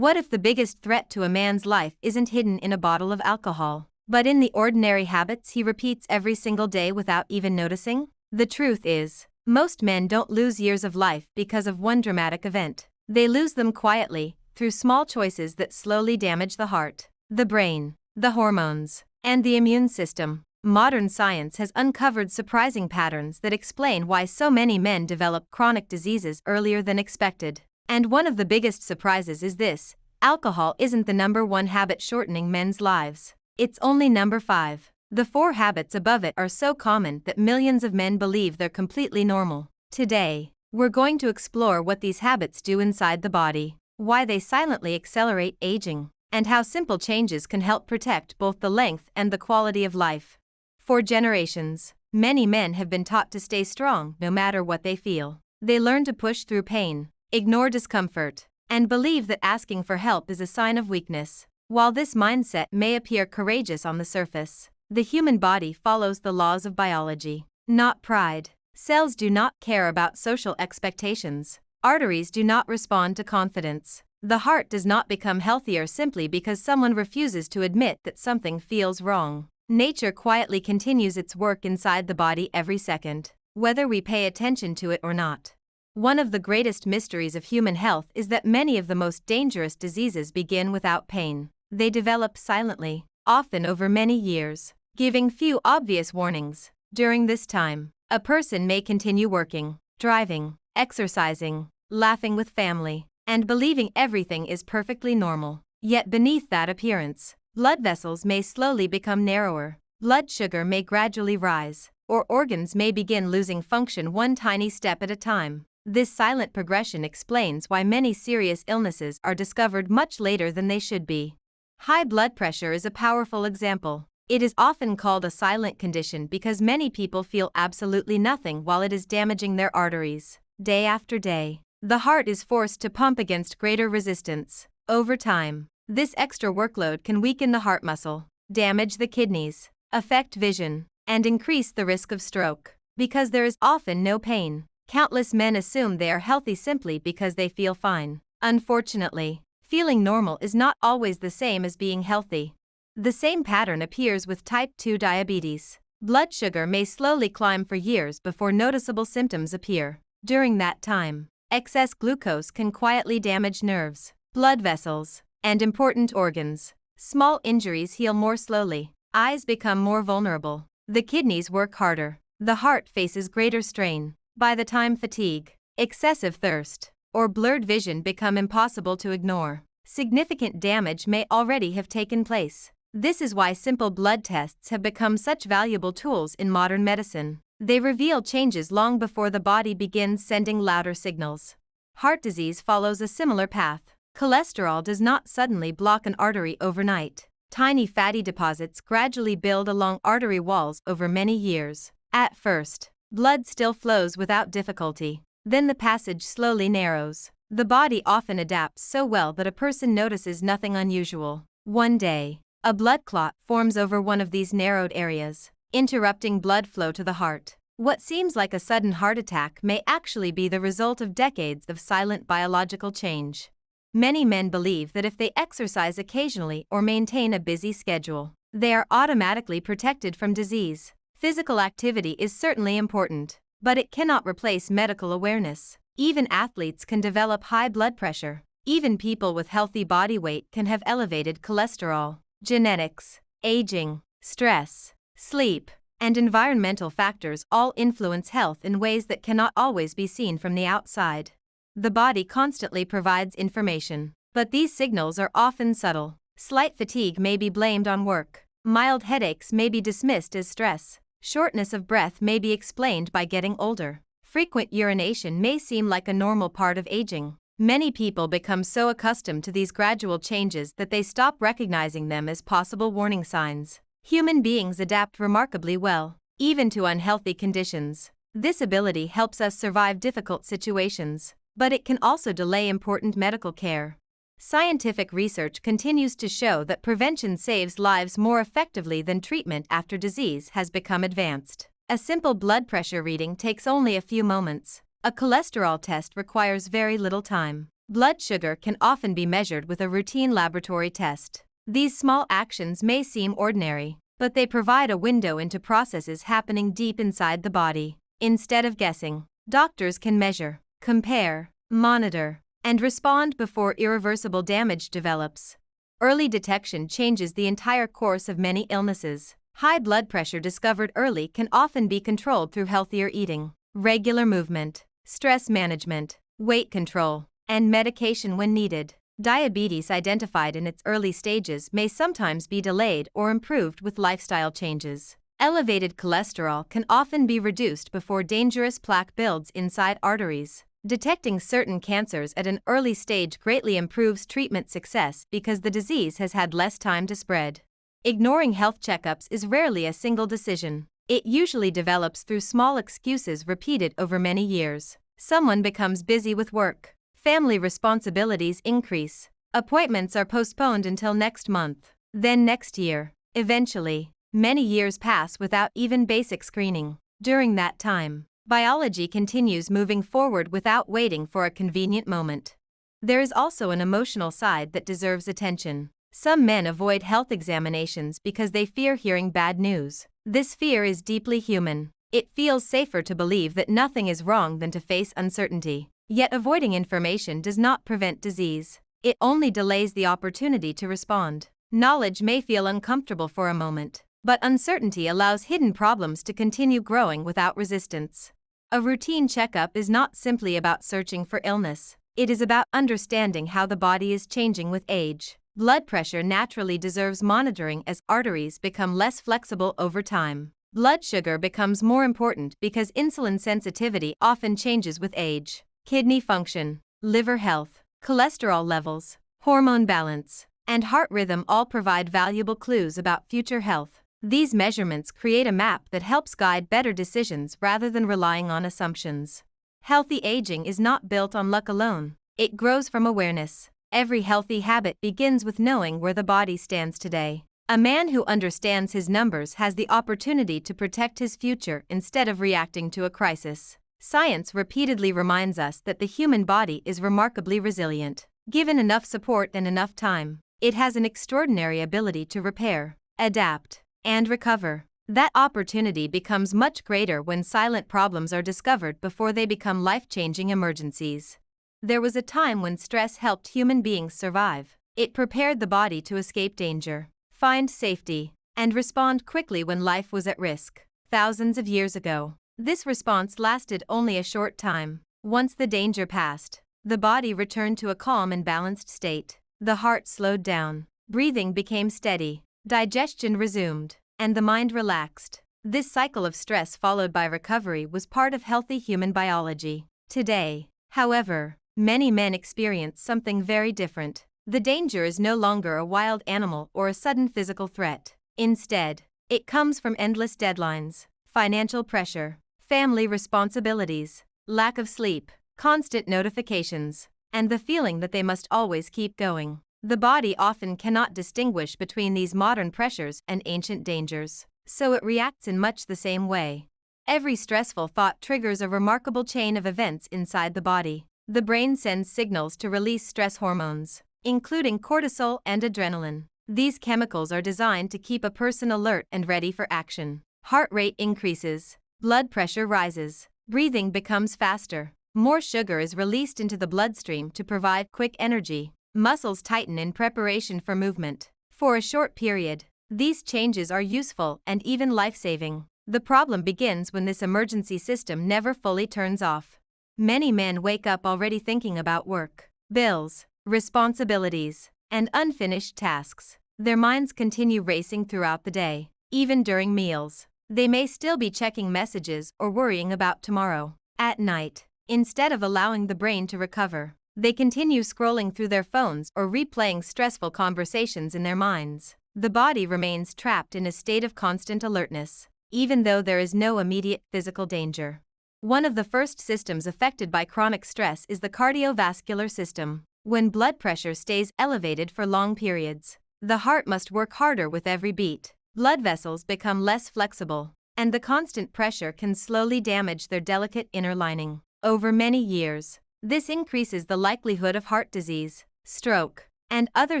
What if the biggest threat to a man's life isn't hidden in a bottle of alcohol, but in the ordinary habits he repeats every single day without even noticing? The truth is, most men don't lose years of life because of one dramatic event. They lose them quietly, through small choices that slowly damage the heart, the brain, the hormones, and the immune system. Modern science has uncovered surprising patterns that explain why so many men develop chronic diseases earlier than expected. And one of the biggest surprises is this: alcohol isn't the number one habit shortening men's lives. It's only number 5. The 4 habits above it are so common that millions of men believe they're completely normal. Today, we're going to explore what these habits do inside the body, why they silently accelerate aging, and how simple changes can help protect both the length and the quality of life. For generations, many men have been taught to stay strong no matter what they feel. They learn to push through pain, ignore discomfort, and believe that asking for help is a sign of weakness. While this mindset may appear courageous on the surface, the human body follows the laws of biology, not pride. Cells do not care about social expectations. Arteries do not respond to confidence. The heart does not become healthier simply because someone refuses to admit that something feels wrong. Nature quietly continues its work inside the body every second, whether we pay attention to it or not. One of the greatest mysteries of human health is that many of the most dangerous diseases begin without pain. They develop silently, often over many years, giving few obvious warnings. During this time, a person may continue working, driving, exercising, laughing with family, and believing everything is perfectly normal. Yet beneath that appearance, blood vessels may slowly become narrower, blood sugar may gradually rise, or organs may begin losing function one tiny step at a time. This silent progression explains why many serious illnesses are discovered much later than they should be. High blood pressure is a powerful example. It is often called a silent condition because many people feel absolutely nothing while it is damaging their arteries. Day after day, the heart is forced to pump against greater resistance. Over time, this extra workload can weaken the heart muscle, damage the kidneys, affect vision, and increase the risk of stroke. Because there is often no pain, countless men assume they are healthy simply because they feel fine. Unfortunately, feeling normal is not always the same as being healthy. The same pattern appears with type 2 diabetes. Blood sugar may slowly climb for years before noticeable symptoms appear. During that time, excess glucose can quietly damage nerves, blood vessels, and important organs. Small injuries heal more slowly. Eyes become more vulnerable. The kidneys work harder. The heart faces greater strain. By the time fatigue, excessive thirst, or blurred vision become impossible to ignore, significant damage may already have taken place. This is why simple blood tests have become such valuable tools in modern medicine. They reveal changes long before the body begins sending louder signals. Heart disease follows a similar path. Cholesterol does not suddenly block an artery overnight. Tiny fatty deposits gradually build along artery walls over many years. At first, blood still flows without difficulty. Then the passage slowly narrows. The body often adapts so well that a person notices nothing unusual. One day, a blood clot forms over one of these narrowed areas, interrupting blood flow to the heart. What seems like a sudden heart attack may actually be the result of decades of silent biological change. Many men believe that if they exercise occasionally or maintain a busy schedule, they are automatically protected from disease. Physical activity is certainly important, but it cannot replace medical awareness. Even athletes can develop high blood pressure. Even people with healthy body weight can have elevated cholesterol. Genetics, aging, stress, sleep, and environmental factors all influence health in ways that cannot always be seen from the outside. The body constantly provides information, but these signals are often subtle. Slight fatigue may be blamed on work. Mild headaches may be dismissed as stress. Shortness of breath may be explained by getting older. Frequent urination may seem like a normal part of aging. Many people become so accustomed to these gradual changes that they stop recognizing them as possible warning signs. Human beings adapt remarkably well, even to unhealthy conditions. This ability helps us survive difficult situations, but it can also delay important medical care. Scientific research continues to show that prevention saves lives more effectively than treatment after disease has become advanced. A simple blood pressure reading takes only a few moments. A cholesterol test requires very little time. Blood sugar can often be measured with a routine laboratory test. These small actions may seem ordinary, but they provide a window into processes happening deep inside the body. Instead of guessing, doctors can measure, compare, monitor, and respond before irreversible damage develops. Early detection changes the entire course of many illnesses. High blood pressure discovered early can often be controlled through healthier eating, regular movement, stress management, weight control, and medication when needed. Diabetes identified in its early stages may sometimes be delayed or improved with lifestyle changes. Elevated cholesterol can often be reduced before dangerous plaque builds inside arteries. Detecting certain cancers at an early stage greatly improves treatment success because the disease has had less time to spread. Ignoring health checkups is rarely a single decision. It usually develops through small excuses repeated over many years. Someone becomes busy with work. Family responsibilities increase. Appointments are postponed until next month, then next year. Eventually, many years pass without even basic screening. During that time, biology continues moving forward without waiting for a convenient moment. There is also an emotional side that deserves attention. Some men avoid health examinations because they fear hearing bad news. This fear is deeply human. It feels safer to believe that nothing is wrong than to face uncertainty. Yet avoiding information does not prevent disease. It only delays the opportunity to respond. Knowledge may feel uncomfortable for a moment, but uncertainty allows hidden problems to continue growing without resistance. A routine checkup is not simply about searching for illness. It is about understanding how the body is changing with age. Blood pressure naturally deserves monitoring as arteries become less flexible over time. Blood sugar becomes more important because insulin sensitivity often changes with age. Kidney function, liver health, cholesterol levels, hormone balance, and heart rhythm all provide valuable clues about future health. These measurements create a map that helps guide better decisions rather than relying on assumptions. Healthy aging is not built on luck alone. It grows from awareness. Every healthy habit begins with knowing where the body stands today. A man who understands his numbers has the opportunity to protect his future instead of reacting to a crisis. Science repeatedly reminds us that the human body is remarkably resilient. Given enough support and enough time, it has an extraordinary ability to repair, adapt, and recover. That opportunity becomes much greater when silent problems are discovered before they become life-changing emergencies. There was a time when stress helped human beings survive. It prepared the body to escape danger, find safety, and respond quickly when life was at risk. Thousands of years ago, this response lasted only a short time. Once the danger passed, the body returned to a calm and balanced state. The heart slowed down, breathing became steady, digestion resumed, and the mind relaxed. This cycle of stress followed by recovery was part of healthy human biology. Today, however, many men experience something very different. The danger is no longer a wild animal or a sudden physical threat. Instead, it comes from endless deadlines, financial pressure, family responsibilities, lack of sleep, constant notifications, and the feeling that they must always keep going. The body often cannot distinguish between these modern pressures and ancient dangers, so it reacts in much the same way. Every stressful thought triggers a remarkable chain of events inside the body. The brain sends signals to release stress hormones, including cortisol and adrenaline. These chemicals are designed to keep a person alert and ready for action. Heart rate increases, blood pressure rises, breathing becomes faster. More sugar is released into the bloodstream to provide quick energy. Muscles tighten in preparation for movement. For a short period, these changes are useful and even life-saving. The problem begins when this emergency system never fully turns off. Many men wake up already thinking about work, bills, responsibilities, and unfinished tasks. Their minds continue racing throughout the day. Even during meals, they may still be checking messages or worrying about tomorrow. At night, instead of allowing the brain to recover, they continue scrolling through their phones or replaying stressful conversations in their minds. The body remains trapped in a state of constant alertness, even though there is no immediate physical danger. One of the first systems affected by chronic stress is the cardiovascular system. When blood pressure stays elevated for long periods, the heart must work harder with every beat. Blood vessels become less flexible, and the constant pressure can slowly damage their delicate inner lining. Over many years, This increases the likelihood of heart disease, stroke, and other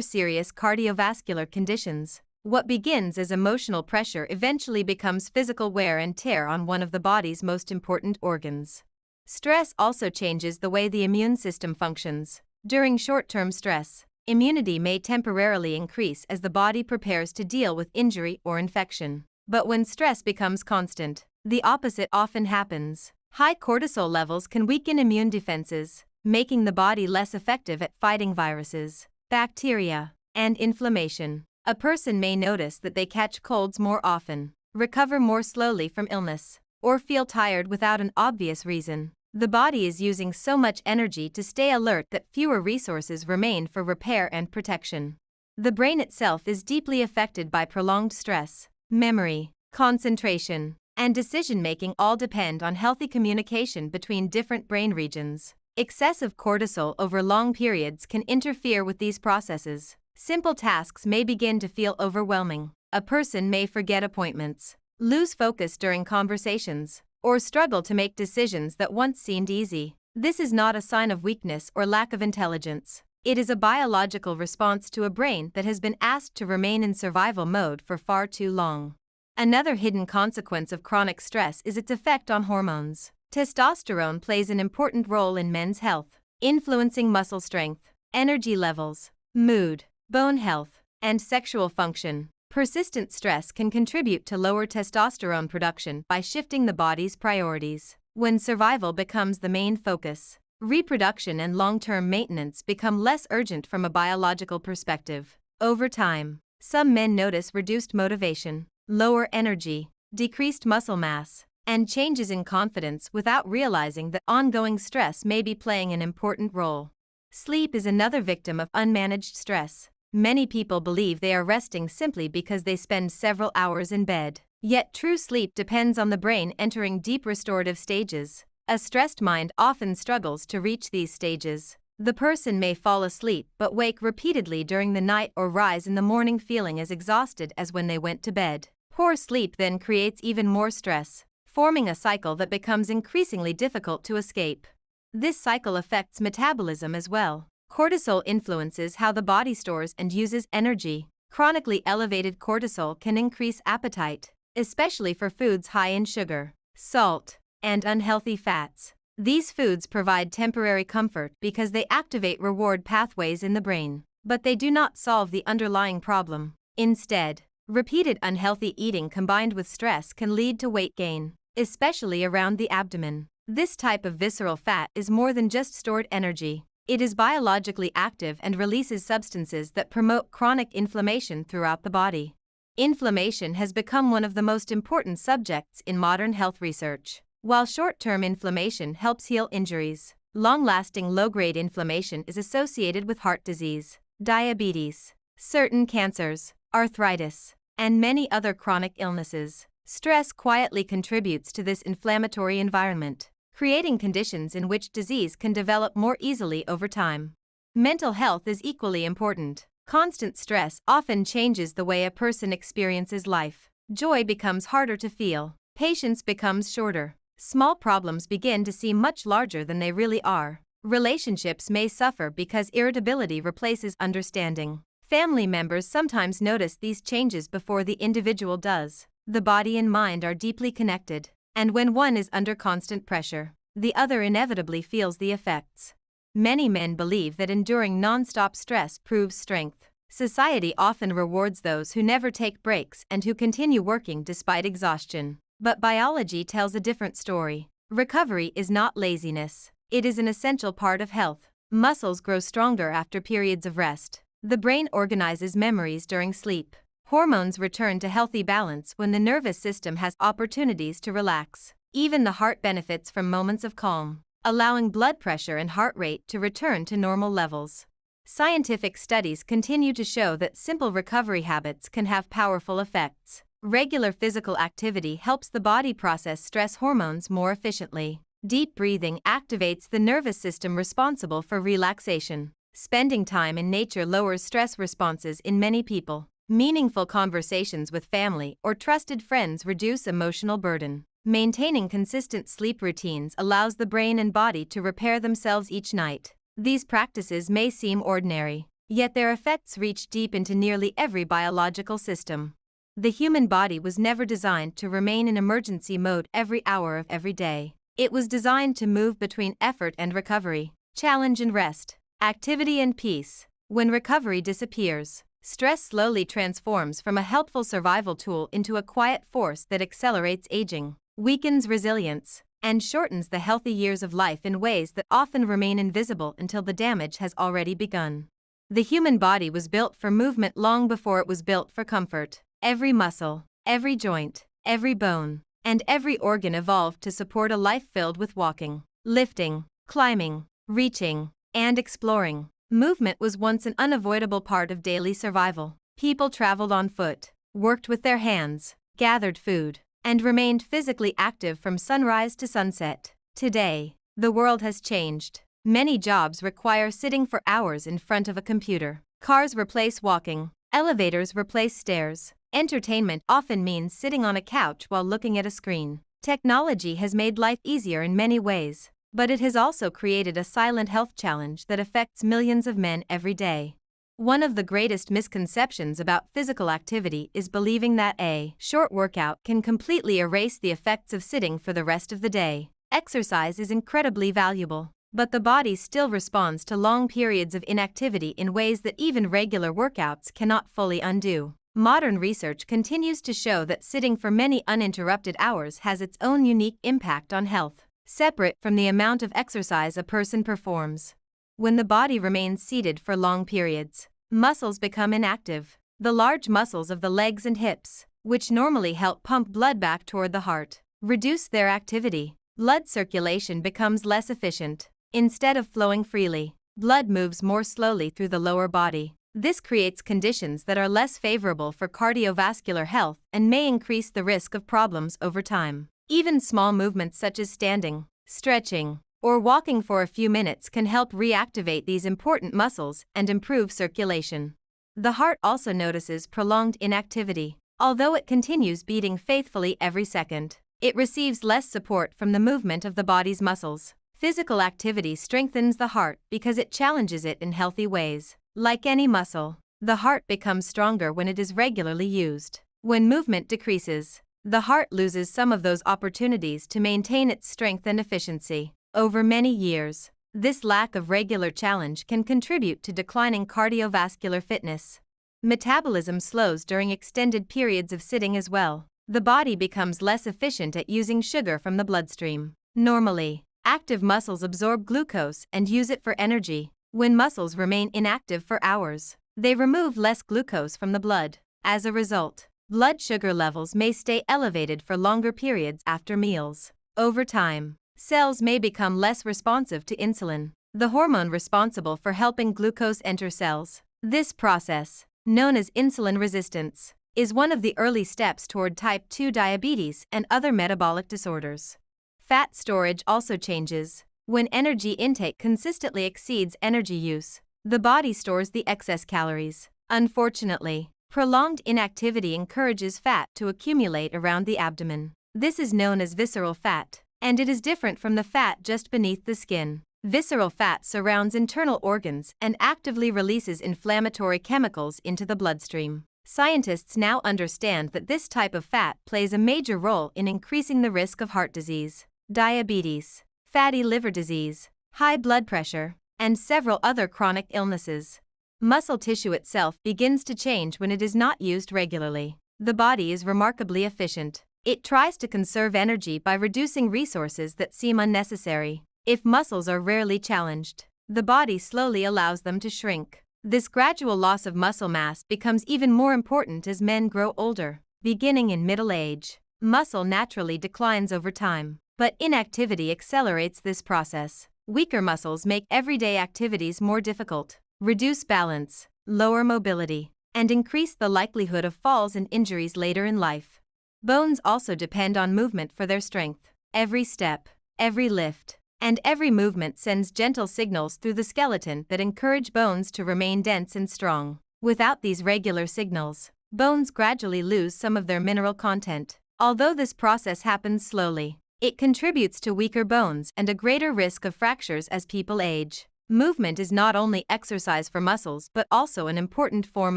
serious cardiovascular conditions. What begins as emotional pressure eventually becomes physical wear and tear on one of the body's most important organs. Stress also changes the way the immune system functions. During short-term stress, immunity may temporarily increase as the body prepares to deal with injury or infection. But when stress becomes constant, the opposite often happens. High cortisol levels can weaken immune defenses, making the body less effective at fighting viruses, bacteria, and inflammation. A person may notice that they catch colds more often, recover more slowly from illness, or feel tired without an obvious reason. The body is using so much energy to stay alert that fewer resources remain for repair and protection. The brain itself is deeply affected by prolonged stress. Memory, concentration, and decision-making all depend on healthy communication between different brain regions. Excessive cortisol over long periods can interfere with these processes. Simple tasks may begin to feel overwhelming. A person may forget appointments, lose focus during conversations, or struggle to make decisions that once seemed easy. This is not a sign of weakness or lack of intelligence. It is a biological response to a brain that has been asked to remain in survival mode for far too long. Another hidden consequence of chronic stress is its effect on hormones. Testosterone plays an important role in men's health, influencing muscle strength, energy levels, mood, bone health, and sexual function. Persistent stress can contribute to lower testosterone production by shifting the body's priorities. When survival becomes the main focus, reproduction and long-term maintenance become less urgent from a biological perspective. Over time, some men notice reduced motivation, lower energy, decreased muscle mass, and changes in confidence without realizing that ongoing stress may be playing an important role. Sleep is another victim of unmanaged stress. Many people believe they are resting simply because they spend several hours in bed. Yet true sleep depends on the brain entering deep restorative stages. A stressed mind often struggles to reach these stages. The person may fall asleep but wake repeatedly during the night or rise in the morning feeling as exhausted as when they went to bed. Poor sleep then creates even more stress, forming a cycle that becomes increasingly difficult to escape. This cycle affects metabolism as well. Cortisol influences how the body stores and uses energy. Chronically elevated cortisol can increase appetite, especially for foods high in sugar, salt, and unhealthy fats. These foods provide temporary comfort because they activate reward pathways in the brain, but they do not solve the underlying problem. Instead, repeated unhealthy eating combined with stress can lead to weight gain, especially around the abdomen. This type of visceral fat is more than just stored energy. It is biologically active and releases substances that promote chronic inflammation throughout the body. Inflammation has become one of the most important subjects in modern health research. While short-term inflammation helps heal injuries, long-lasting low-grade inflammation is associated with heart disease, diabetes, certain cancers, arthritis, and many other chronic illnesses. Stress quietly contributes to this inflammatory environment, creating conditions in which disease can develop more easily over time. Mental health is equally important. Constant stress often changes the way a person experiences life. Joy becomes harder to feel. Patience becomes shorter. Small problems begin to seem much larger than they really are. Relationships may suffer because irritability replaces understanding. Family members sometimes notice these changes before the individual does. The body and mind are deeply connected, and when one is under constant pressure, the other inevitably feels the effects. Many men believe that enduring non-stop stress proves strength. Society often rewards those who never take breaks and who continue working despite exhaustion. But biology tells a different story. Recovery is not laziness. It is an essential part of health. Muscles grow stronger after periods of rest. The brain organizes memories during sleep. Hormones return to healthy balance when the nervous system has opportunities to relax. Even the heart benefits from moments of calm, allowing blood pressure and heart rate to return to normal levels. Scientific studies continue to show that simple recovery habits can have powerful effects. Regular physical activity helps the body process stress hormones more efficiently. Deep breathing activates the nervous system responsible for relaxation. Spending time in nature lowers stress responses in many people. Meaningful conversations with family or trusted friends reduce emotional burden. Maintaining consistent sleep routines allows the brain and body to repair themselves each night. These practices may seem ordinary, yet their effects reach deep into nearly every biological system. The human body was never designed to remain in emergency mode every hour of every day. It was designed to move between effort and recovery, challenge and rest, activity and peace. When recovery disappears, stress slowly transforms from a helpful survival tool into a quiet force that accelerates aging, weakens resilience, and shortens the healthy years of life in ways that often remain invisible until the damage has already begun. The human body was built for movement long before it was built for comfort. Every muscle, every joint, every bone, and every organ evolved to support a life filled with walking, lifting, climbing, reaching, and exploring. Movement was once an unavoidable part of daily survival. People traveled on foot, worked with their hands, gathered food, and remained physically active from sunrise to sunset. Today, the world has changed. Many jobs require sitting for hours in front of a computer. Cars replace walking, elevators replace stairs. Entertainment often means sitting on a couch while looking at a screen. Technology has made life easier in many ways, but it has also created a silent health challenge that affects millions of men every day. One of the greatest misconceptions about physical activity is believing that a short workout can completely erase the effects of sitting for the rest of the day. Exercise is incredibly valuable, but the body still responds to long periods of inactivity in ways that even regular workouts cannot fully undo. Modern research continues to show that sitting for many uninterrupted hours has its own unique impact on health, separate from the amount of exercise a person performs. When the body remains seated for long periods, muscles become inactive. The large muscles of the legs and hips, which normally help pump blood back toward the heart, reduce their activity. Blood circulation becomes less efficient. Instead of flowing freely, blood moves more slowly through the lower body. This creates conditions that are less favorable for cardiovascular health and may increase the risk of problems over time. Even small movements such as standing, stretching, or walking for a few minutes can help reactivate these important muscles and improve circulation. The heart also notices prolonged inactivity. Although it continues beating faithfully every second, it receives less support from the movement of the body's muscles. Physical activity strengthens the heart because it challenges it in healthy ways. Like any muscle, the heart becomes stronger when it is regularly used. When movement decreases, the heart loses some of those opportunities to maintain its strength and efficiency. Over many years, this lack of regular challenge can contribute to declining cardiovascular fitness. Metabolism slows during extended periods of sitting as well. The body becomes less efficient at using sugar from the bloodstream. Normally, active muscles absorb glucose and use it for energy. When muscles remain inactive for hours, they remove less glucose from the blood. As a result, blood sugar levels may stay elevated for longer periods after meals. Over time, cells may become less responsive to insulin, the hormone responsible for helping glucose enter cells. This process, known as insulin resistance, is one of the early steps toward type 2 diabetes and other metabolic disorders. Fat storage also changes. When energy intake consistently exceeds energy use, the body stores the excess calories. Unfortunately, prolonged inactivity encourages fat to accumulate around the abdomen. This is known as visceral fat, and it is different from the fat just beneath the skin. Visceral fat surrounds internal organs and actively releases inflammatory chemicals into the bloodstream. Scientists now understand that this type of fat plays a major role in increasing the risk of heart disease, diabetes, fatty liver disease, high blood pressure, and several other chronic illnesses. Muscle tissue itself begins to change when it is not used regularly. The body is remarkably efficient. It tries to conserve energy by reducing resources that seem unnecessary. If muscles are rarely challenged, the body slowly allows them to shrink. This gradual loss of muscle mass becomes even more important as men grow older. Beginning in middle age, muscle naturally declines over time. But inactivity accelerates this process. Weaker muscles make everyday activities more difficult, reduce balance, lower mobility, and increase the likelihood of falls and injuries later in life. Bones also depend on movement for their strength. Every step, every lift, and every movement sends gentle signals through the skeleton that encourage bones to remain dense and strong. Without these regular signals, bones gradually lose some of their mineral content. Although this process happens slowly, it contributes to weaker bones and a greater risk of fractures as people age. Movement is not only exercise for muscles but also an important form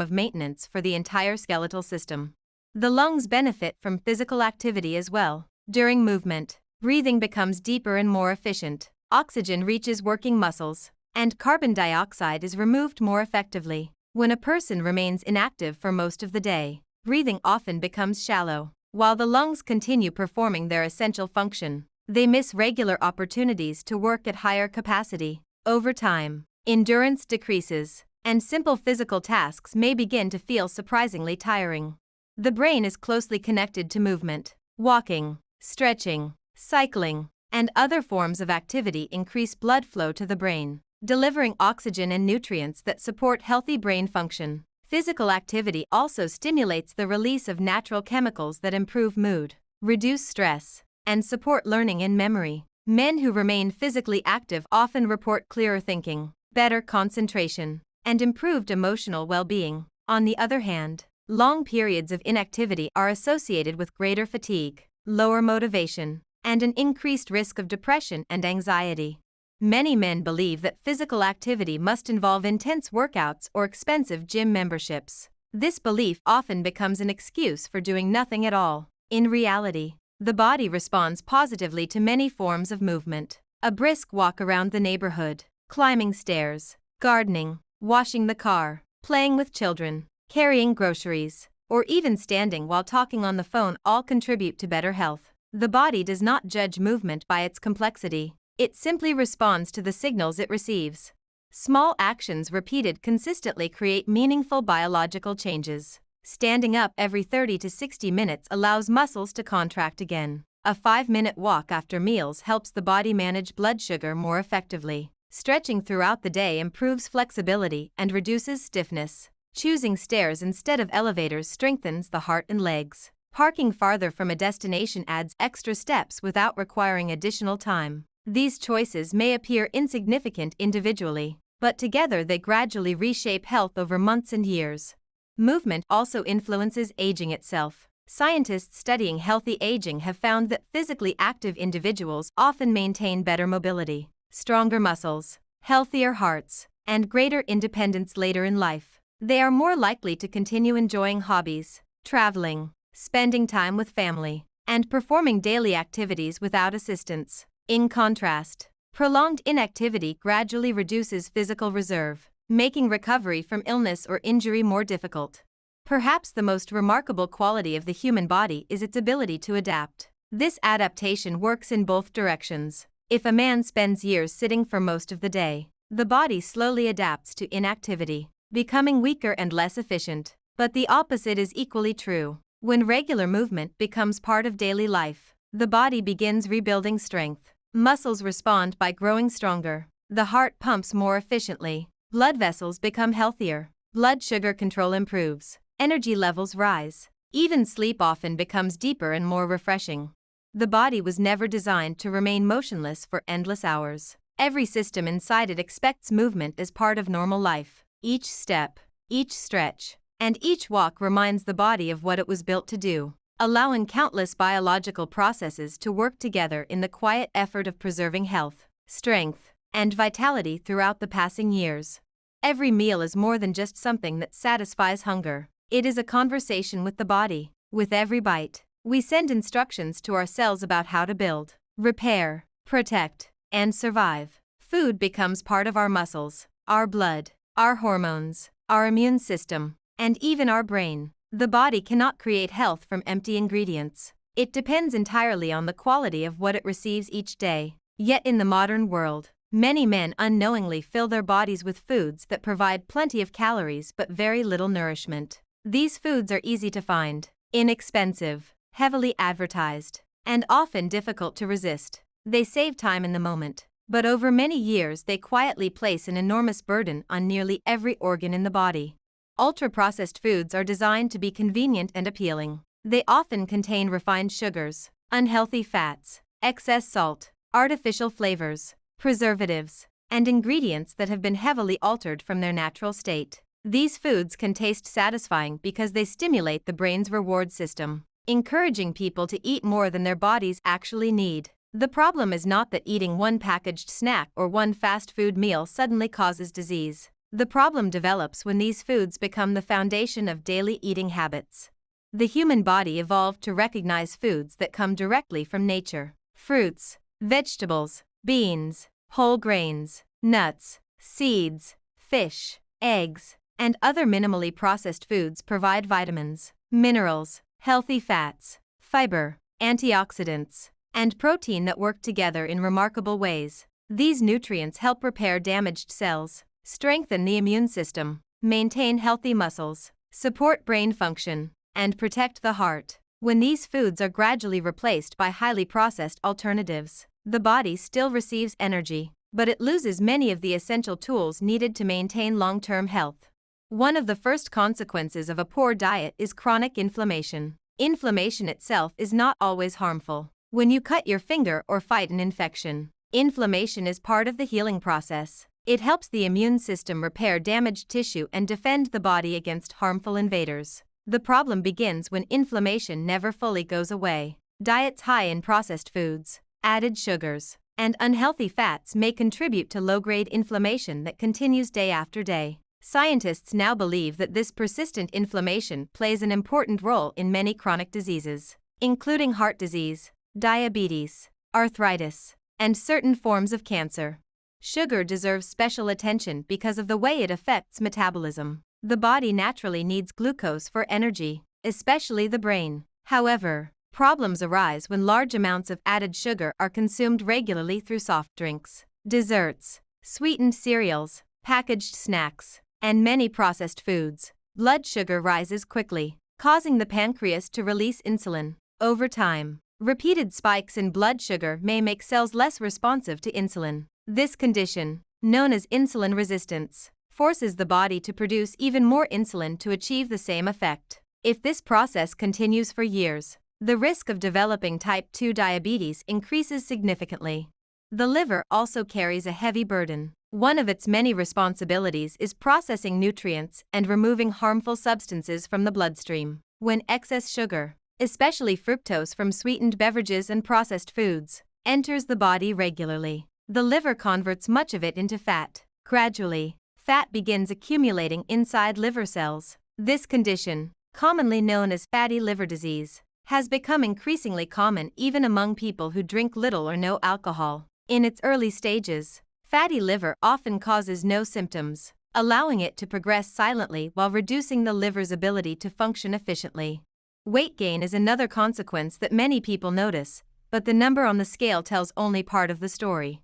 of maintenance for the entire skeletal system. The lungs benefit from physical activity as well. During movement, breathing becomes deeper and more efficient, oxygen reaches working muscles, and carbon dioxide is removed more effectively. When a person remains inactive for most of the day, breathing often becomes shallow. While the lungs continue performing their essential function, they miss regular opportunities to work at higher capacity. Over time, endurance decreases, and simple physical tasks may begin to feel surprisingly tiring. The brain is closely connected to movement. Walking, stretching, cycling, and other forms of activity increase blood flow to the brain, delivering oxygen and nutrients that support healthy brain function. Physical activity also stimulates the release of natural chemicals that improve mood, reduce stress, and support learning and memory. Men who remain physically active often report clearer thinking, better concentration, and improved emotional well-being. On the other hand, long periods of inactivity are associated with greater fatigue, lower motivation, and an increased risk of depression and anxiety. Many men believe that physical activity must involve intense workouts or expensive gym memberships. This belief often becomes an excuse for doing nothing at all. In reality, the body responds positively to many forms of movement. A brisk walk around the neighborhood, climbing stairs, gardening, washing the car, playing with children, carrying groceries, or even standing while talking on the phone all contribute to better health. The body does not judge movement by its complexity. It simply responds to the signals it receives. Small actions repeated consistently create meaningful biological changes. Standing up every 30 to 60 minutes allows muscles to contract again. A 5-minute walk after meals helps the body manage blood sugar more effectively. Stretching throughout the day improves flexibility and reduces stiffness. Choosing stairs instead of elevators strengthens the heart and legs. Parking farther from a destination adds extra steps without requiring additional time. These choices may appear insignificant individually, but together they gradually reshape health over months and years. Movement also influences aging itself. Scientists studying healthy aging have found that physically active individuals often maintain better mobility, stronger muscles, healthier hearts, and greater independence later in life. They are more likely to continue enjoying hobbies, traveling, spending time with family, and performing daily activities without assistance. In contrast, prolonged inactivity gradually reduces physical reserve, making recovery from illness or injury more difficult. Perhaps the most remarkable quality of the human body is its ability to adapt. This adaptation works in both directions. If a man spends years sitting for most of the day, the body slowly adapts to inactivity, becoming weaker and less efficient. But the opposite is equally true. When regular movement becomes part of daily life, the body begins rebuilding strength. Muscles respond by growing stronger. The heart pumps more efficiently. Blood vessels become healthier. Blood sugar control improves. Energy levels rise. Even sleep often becomes deeper and more refreshing. The body was never designed to remain motionless for endless hours. Every system inside it expects movement as part of normal life. Each step, each stretch, and each walk reminds the body of what it was built to do, allowing countless biological processes to work together in the quiet effort of preserving health, strength, and vitality throughout the passing years. Every meal is more than just something that satisfies hunger. It is a conversation with the body. With every bite, we send instructions to our cells about how to build, repair, protect, and survive. Food becomes part of our muscles, our blood, our hormones, our immune system, and even our brain. The body cannot create health from empty ingredients. It depends entirely on the quality of what it receives each day. Yet in the modern world, many men unknowingly fill their bodies with foods that provide plenty of calories but very little nourishment. These foods are easy to find, inexpensive, heavily advertised, and often difficult to resist. They save time in the moment, but over many years they quietly place an enormous burden on nearly every organ in the body. Ultra-processed foods are designed to be convenient and appealing. They often contain refined sugars, unhealthy fats, excess salt, artificial flavors, preservatives, and ingredients that have been heavily altered from their natural state. These foods can taste satisfying because they stimulate the brain's reward system, encouraging people to eat more than their bodies actually need. The problem is not that eating one packaged snack or one fast food meal suddenly causes disease. The problem develops when these foods become the foundation of daily eating habits. The human body evolved to recognize foods that come directly from nature. Fruits, vegetables, beans, whole grains, nuts, seeds, fish, eggs, and other minimally processed foods provide vitamins, minerals, healthy fats, fiber, antioxidants, and protein that work together in remarkable ways. These nutrients help repair damaged cells, strengthen the immune system, maintain healthy muscles, support brain function, and protect the heart. When these foods are gradually replaced by highly processed alternatives, the body still receives energy, but it loses many of the essential tools needed to maintain long-term health. One of the first consequences of a poor diet is chronic inflammation. Inflammation itself is not always harmful. When you cut your finger or fight an infection, inflammation is part of the healing process. It helps the immune system repair damaged tissue and defend the body against harmful invaders. The problem begins when inflammation never fully goes away. Diets high in processed foods, added sugars, and unhealthy fats may contribute to low-grade inflammation that continues day after day. Scientists now believe that this persistent inflammation plays an important role in many chronic diseases, including heart disease, diabetes, arthritis, and certain forms of cancer. Sugar deserves special attention because of the way it affects metabolism. The body naturally needs glucose for energy, especially the brain. However, problems arise when large amounts of added sugar are consumed regularly through soft drinks, desserts, sweetened cereals, packaged snacks, and many processed foods. Blood sugar rises quickly, causing the pancreas to release insulin. Over time, repeated spikes in blood sugar may make cells less responsive to insulin. This condition, known as insulin resistance, forces the body to produce even more insulin to achieve the same effect. If this process continues for years, the risk of developing type 2 diabetes increases significantly. The liver also carries a heavy burden. One of its many responsibilities is processing nutrients and removing harmful substances from the bloodstream. When excess sugar, especially fructose from sweetened beverages and processed foods, enters the body regularly, the liver converts much of it into fat. Gradually, fat begins accumulating inside liver cells. This condition, commonly known as fatty liver disease, has become increasingly common even among people who drink little or no alcohol. In its early stages, fatty liver often causes no symptoms, allowing it to progress silently while reducing the liver's ability to function efficiently. Weight gain is another consequence that many people notice, but the number on the scale tells only part of the story.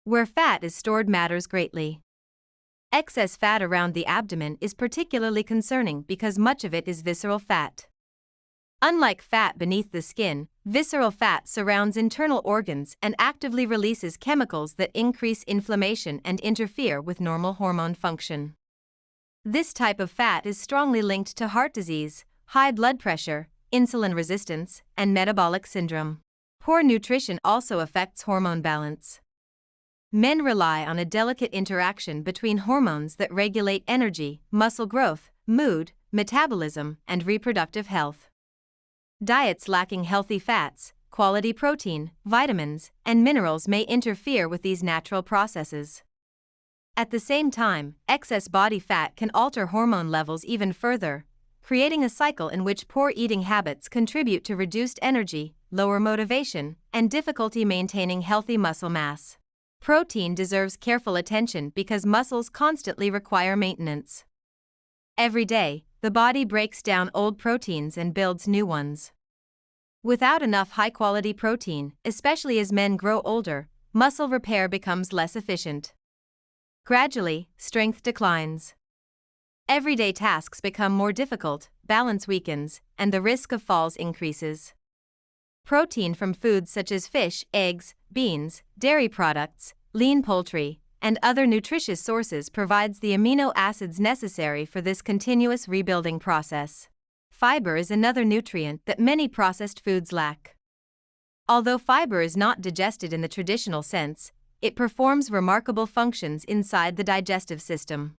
Where fat is stored matters greatly. Excess fat around the abdomen is particularly concerning because much of it is visceral fat. Unlike fat beneath the skin, visceral fat surrounds internal organs and actively releases chemicals that increase inflammation and interfere with normal hormone function. This type of fat is strongly linked to heart disease, high blood pressure, insulin resistance, and metabolic syndrome. Poor nutrition also affects hormone balance. Men rely on a delicate interaction between hormones that regulate energy, muscle growth, mood, metabolism, and reproductive health. Diets lacking healthy fats, quality protein, vitamins, and minerals may interfere with these natural processes. At the same time, excess body fat can alter hormone levels even further, creating a cycle in which poor eating habits contribute to reduced energy, lower motivation, and difficulty maintaining healthy muscle mass. Protein deserves careful attention because muscles constantly require maintenance. Every day, the body breaks down old proteins and builds new ones. Without enough high-quality protein, especially as men grow older, muscle repair becomes less efficient. Gradually, strength declines. Everyday tasks become more difficult, balance weakens, and the risk of falls increases. Protein from foods such as fish, eggs, beans, dairy products, lean poultry, and other nutritious sources provides the amino acids necessary for this continuous rebuilding process. Fiber is another nutrient that many processed foods lack. Although fiber is not digested in the traditional sense, it performs remarkable functions inside the digestive system.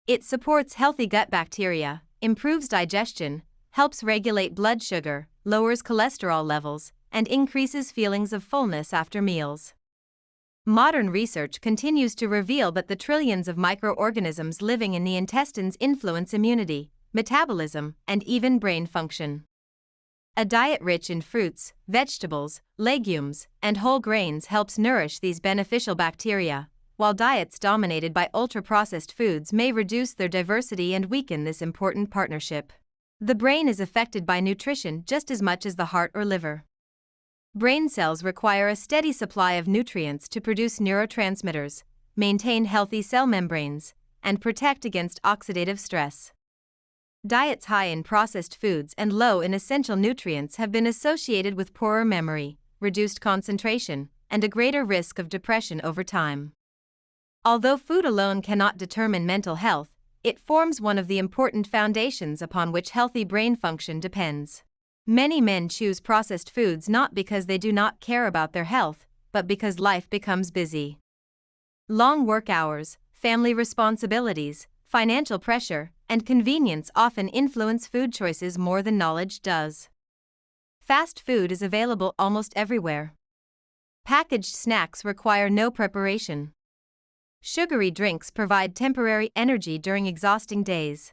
It supports healthy gut bacteria, improves digestion, helps regulate blood sugar, lowers cholesterol levels, and increases feelings of fullness after meals. Modern research continues to reveal that the trillions of microorganisms living in the intestines influence immunity, metabolism, and even brain function. A diet rich in fruits, vegetables, legumes, and whole grains helps nourish these beneficial bacteria, while diets dominated by ultra-processed foods may reduce their diversity and weaken this important partnership. The brain is affected by nutrition just as much as the heart or liver. Brain cells require a steady supply of nutrients to produce neurotransmitters, maintain healthy cell membranes, and protect against oxidative stress. Diets high in processed foods and low in essential nutrients have been associated with poorer memory, reduced concentration, and a greater risk of depression over time. Although food alone cannot determine mental health, it forms one of the important foundations upon which healthy brain function depends. Many men choose processed foods not because they do not care about their health, but because life becomes busy. Long work hours, family responsibilities, financial pressure, and convenience often influence food choices more than knowledge does. Fast food is available almost everywhere. Packaged snacks require no preparation. Sugary drinks provide temporary energy during exhausting days.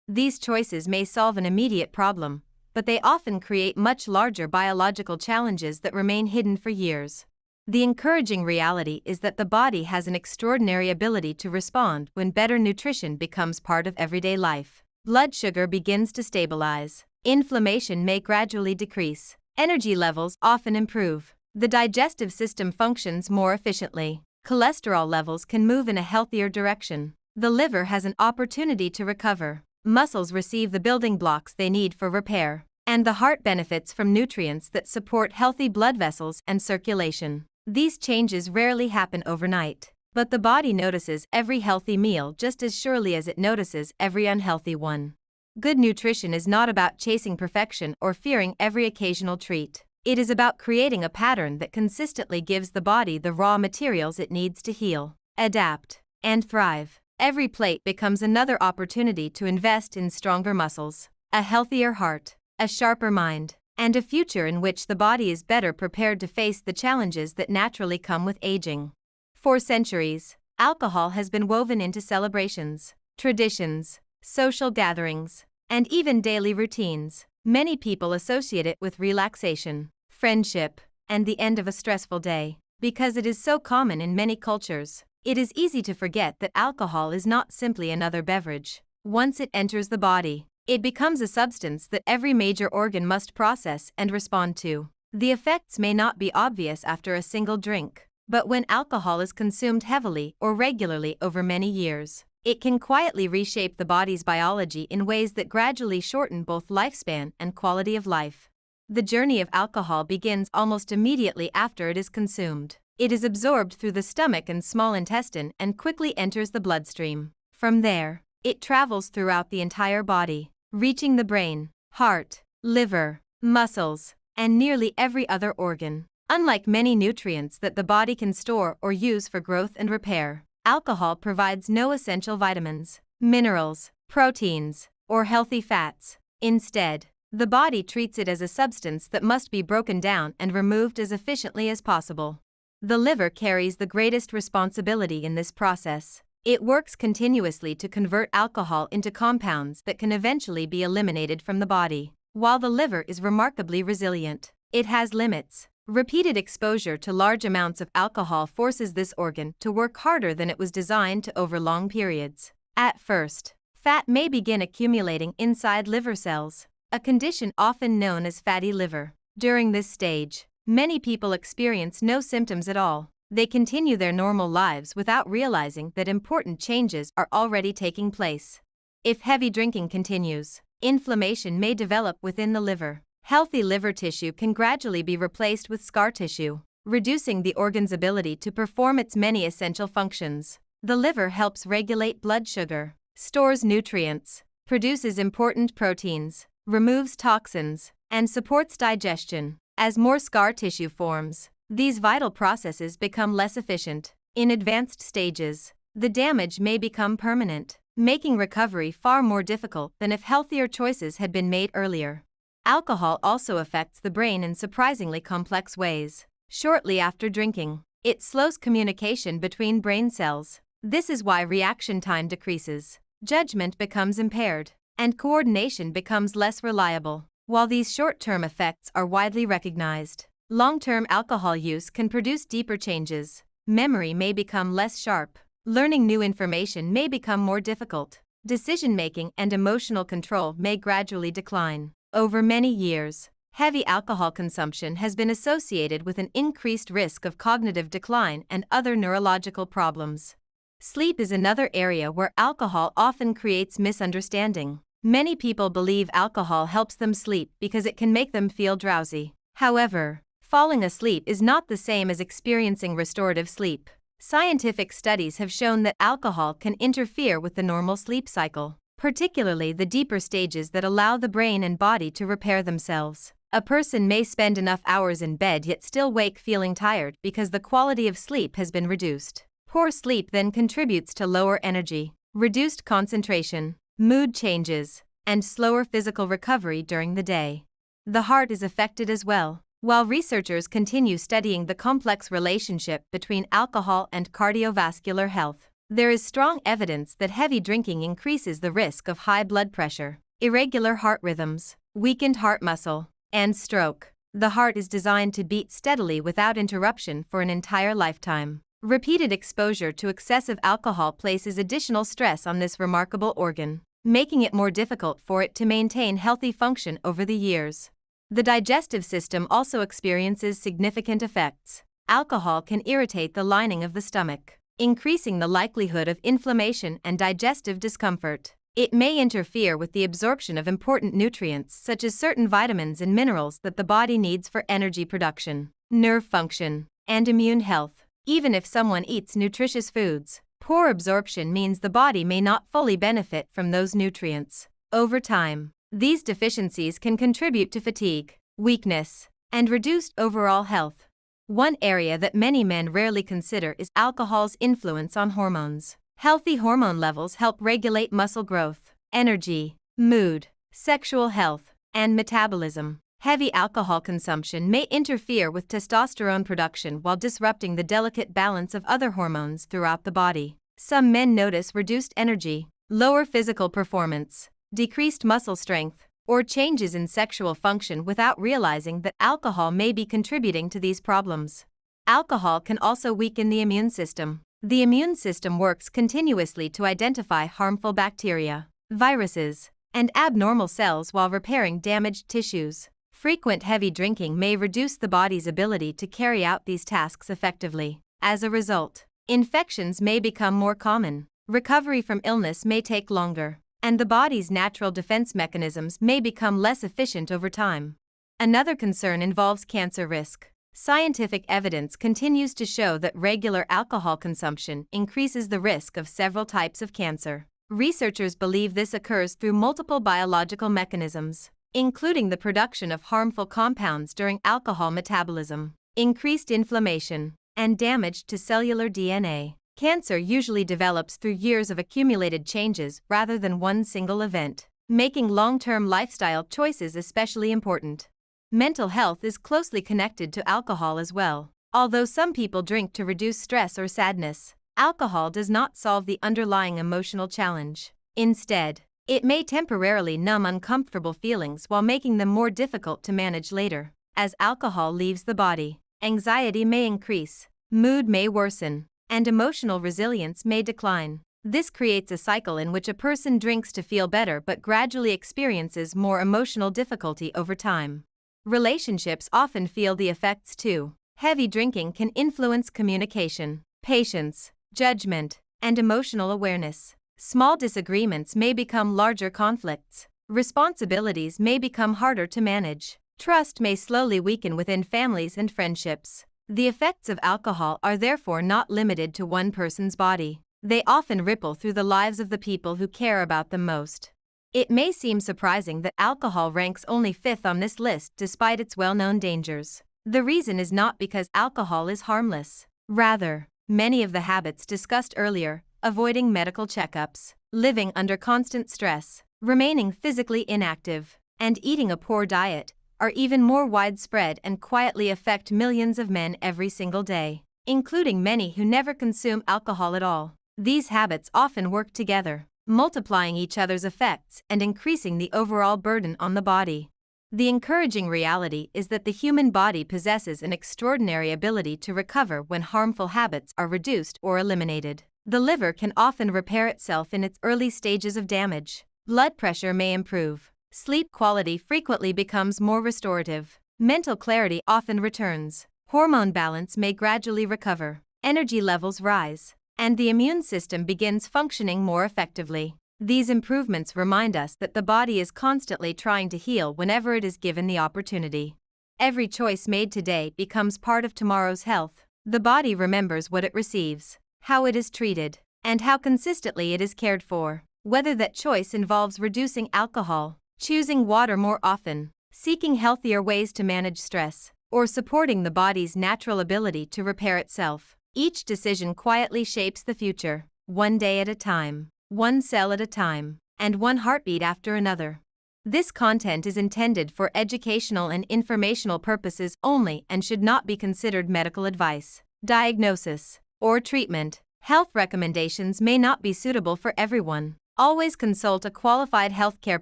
These choices may solve an immediate problem, but they often create much larger biological challenges that remain hidden for years. The encouraging reality is that the body has an extraordinary ability to respond when better nutrition becomes part of everyday life. Blood sugar begins to stabilize. Inflammation may gradually decrease. Energy levels often improve. The digestive system functions more efficiently. Cholesterol levels can move in a healthier direction. The liver has an opportunity to recover. Muscles receive the building blocks they need for repair, and the heart benefits from nutrients that support healthy blood vessels and circulation. These changes rarely happen overnight, but the body notices every healthy meal just as surely as it notices every unhealthy one. Good nutrition is not about chasing perfection or fearing every occasional treat. It is about creating a pattern that consistently gives the body the raw materials it needs to heal, adapt, and thrive. Every plate becomes another opportunity to invest in stronger muscles, a healthier heart, a sharper mind, and a future in which the body is better prepared to face the challenges that naturally come with aging. For centuries, alcohol has been woven into celebrations, traditions, social gatherings, and even daily routines. Many people associate it with relaxation, friendship, and the end of a stressful day. Because it is so common in many cultures, it is easy to forget that alcohol is not simply another beverage. Once it enters the body, it becomes a substance that every major organ must process and respond to. The effects may not be obvious after a single drink, but when alcohol is consumed heavily or regularly over many years, it can quietly reshape the body's biology in ways that gradually shorten both lifespan and quality of life. The journey of alcohol begins almost immediately after it is consumed. It is absorbed through the stomach and small intestine and quickly enters the bloodstream. From there, it travels throughout the entire body, reaching the brain, heart, liver, muscles, and nearly every other organ. Unlike many nutrients that the body can store or use for growth and repair, alcohol provides no essential vitamins, minerals, proteins, or healthy fats. Instead, the body treats it as a substance that must be broken down and removed as efficiently as possible. The liver carries the greatest responsibility in this process. It works continuously to convert alcohol into compounds that can eventually be eliminated from the body. While the liver is remarkably resilient, it has limits. Repeated exposure to large amounts of alcohol forces this organ to work harder than it was designed to over long periods. At first, fat may begin accumulating inside liver cells, a condition often known as fatty liver. During this stage, many people experience no symptoms at all. They continue their normal lives without realizing that important changes are already taking place. If heavy drinking continues, inflammation may develop within the liver. Healthy liver tissue can gradually be replaced with scar tissue, reducing the organ's ability to perform its many essential functions. The liver helps regulate blood sugar, stores nutrients, produces important proteins, removes toxins, and supports digestion. As more scar tissue forms, these vital processes become less efficient. In advanced stages, the damage may become permanent. making recovery far more difficult than if healthier choices had been made earlier. Alcohol also affects the brain in surprisingly complex ways. Shortly after drinking, it slows communication between brain cells. This is why reaction time decreases, judgment becomes impaired, and coordination becomes less reliable. While these short-term effects are widely recognized, long-term alcohol use can produce deeper changes. Memory may become less sharp, learning new information may become more difficult, decision-making and emotional control may gradually decline. Over many years, heavy alcohol consumption has been associated with an increased risk of cognitive decline and other neurological problems. Sleep is another area where alcohol often creates misunderstanding. Many people believe alcohol helps them sleep because it can make them feel drowsy. However, falling asleep is not the same as experiencing restorative sleep. Scientific studies have shown that alcohol can interfere with the normal sleep cycle, particularly the deeper stages that allow the brain and body to repair themselves. A person may spend enough hours in bed yet still wake feeling tired because the quality of sleep has been reduced. Poor sleep then contributes to lower energy, reduced concentration, mood changes, and slower physical recovery during the day. The heart is affected as well. While researchers continue studying the complex relationship between alcohol and cardiovascular health, there is strong evidence that heavy drinking increases the risk of high blood pressure, irregular heart rhythms, weakened heart muscle, and stroke. The heart is designed to beat steadily without interruption for an entire lifetime. Repeated exposure to excessive alcohol places additional stress on this remarkable organ, making it more difficult for it to maintain healthy function over the years. The digestive system also experiences significant effects. Alcohol can irritate the lining of the stomach, increasing the likelihood of inflammation and digestive discomfort. It may interfere with the absorption of important nutrients such as certain vitamins and minerals that the body needs for energy production, nerve function, and immune health. Even if someone eats nutritious foods, poor absorption means the body may not fully benefit from those nutrients. Over time, these deficiencies can contribute to fatigue, weakness, and reduced overall health. One area that many men rarely consider is alcohol's influence on hormones. Healthy hormone levels help regulate muscle growth, energy, mood, sexual health, and metabolism. Heavy alcohol consumption may interfere with testosterone production while disrupting the delicate balance of other hormones throughout the body. Some men notice reduced energy, lower physical performance, decreased muscle strength, or changes in sexual function without realizing that alcohol may be contributing to these problems. Alcohol can also weaken the immune system. The immune system works continuously to identify harmful bacteria, viruses, and abnormal cells while repairing damaged tissues. Frequent heavy drinking may reduce the body's ability to carry out these tasks effectively. As a result, infections may become more common, recovery from illness may take longer, and the body's natural defense mechanisms may become less efficient over time. Another concern involves cancer risk. Scientific evidence continues to show that regular alcohol consumption increases the risk of several types of cancer. Researchers believe this occurs through multiple biological mechanisms, including the production of harmful compounds during alcohol metabolism, increased inflammation, and damage to cellular DNA. Cancer usually develops through years of accumulated changes rather than one single event, making long-term lifestyle choices especially important. Mental health is closely connected to alcohol as well. Although some people drink to reduce stress or sadness, alcohol does not solve the underlying emotional challenge. Instead, it may temporarily numb uncomfortable feelings while making them more difficult to manage later. As alcohol leaves the body, anxiety may increase, mood may worsen, and emotional resilience may decline. This creates a cycle in which a person drinks to feel better but gradually experiences more emotional difficulty over time. Relationships often feel the effects too. Heavy drinking can influence communication, patience, judgment, and emotional awareness. Small disagreements may become larger conflicts. Responsibilities may become harder to manage. Trust may slowly weaken within families and friendships. The effects of alcohol are therefore not limited to one person's body. They often ripple through the lives of the people who care about them most. It may seem surprising that alcohol ranks only fifth on this list despite its well-known dangers. The reason is not because alcohol is harmless. Rather, many of the habits discussed earlier, avoiding medical checkups, living under constant stress, remaining physically inactive, and eating a poor diet are even more widespread and quietly affect millions of men every single day, including many who never consume alcohol at all. These habits often work together, multiplying each other's effects and increasing the overall burden on the body. The encouraging reality is that the human body possesses an extraordinary ability to recover when harmful habits are reduced or eliminated. The liver can often repair itself in its early stages of damage. Blood pressure may improve. Sleep quality frequently becomes more restorative. Mental clarity often returns. Hormone balance may gradually recover. Energy levels rise, and the immune system begins functioning more effectively. These improvements remind us that the body is constantly trying to heal whenever it is given the opportunity. Every choice made today becomes part of tomorrow's health. The body remembers what it receives, how it is treated, and how consistently it is cared for. Whether that choice involves reducing alcohol, choosing water more often, seeking healthier ways to manage stress, or supporting the body's natural ability to repair itself, each decision quietly shapes the future, one day at a time, one cell at a time, and one heartbeat after another. This content is intended for educational and informational purposes only and should not be considered medical advice, diagnosis, or treatment. Health recommendations may not be suitable for everyone. Always consult a qualified healthcare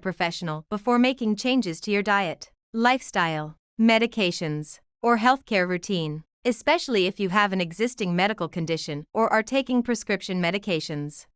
professional before making changes to your diet, lifestyle, medications, or healthcare routine, especially if you have an existing medical condition or are taking prescription medications.